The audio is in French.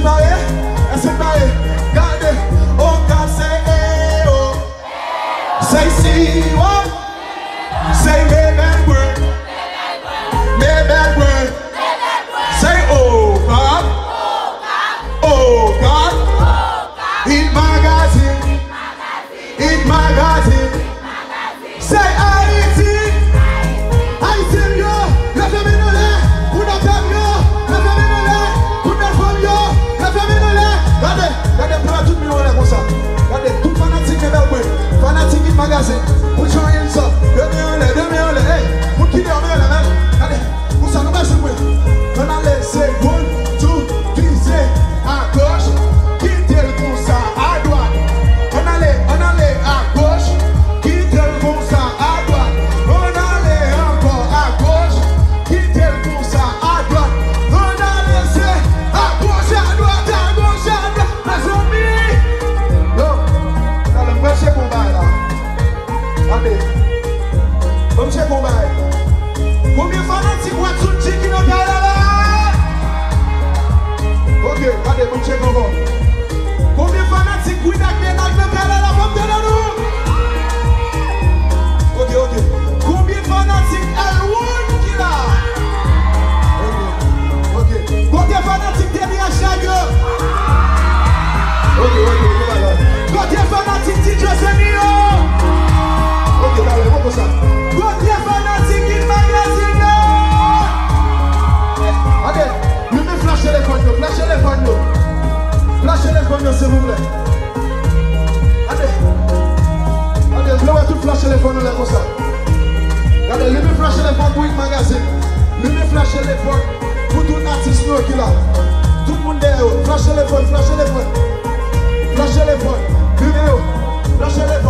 Est-ce que regardez, oh God, say hey, oh. Say see what? Say may that word. May that word. Say oh God. Oh God. Eat magazine. Eat magazine. Say I eat it. I eat it yo. Lève mes nolais. Pour notre yo. Lève mes nolais. Pour notre femme yo. Lève mes nolais. Regardez, pour tout le monde comme ça. Regardez, tout fanatique de belle boy. Fanatique de magazine. Put your hands up. Demi-olé. Hey, pour qui dormir là, man. Regardez, pour ça nous va jouer. On a laissé 1, 2, 3, c'est à gauche. Quittez le comme ça à droite. On allait à gauche. Quittez le comme ça à droite. On allait encore à gauche. Quittez le comme ça à droite. On a laissé à gauche, à droite, à gauche, à droite. Les amis. Non, dans le prochain combat là. Allez. Vamos chegar com o bairro. Comigo fanatico, o assunto que não cai lá. Ok, cadê? Vamos chegar com o comigo fanatico, cuida que não cai lá. Vamos ter lá no. Ok. Comigo fanatico, é o único lá. Ok. Qualquer fanatico tem minha chave. Ok, qualquer fanatico de Joseminho. Ok, tá bem, vamos começar. Qualquer fanatique in magazine. Allez, lui me flash téléphone, s'il vous plaît. Allez, vous avez tout flash téléphone là comme ça. Allez, lui me flash téléphone pour une magazine. Lui me flash téléphone pour tout artiste qui là. Tout le monde derrière, flash téléphone. Numéro, flash téléphone.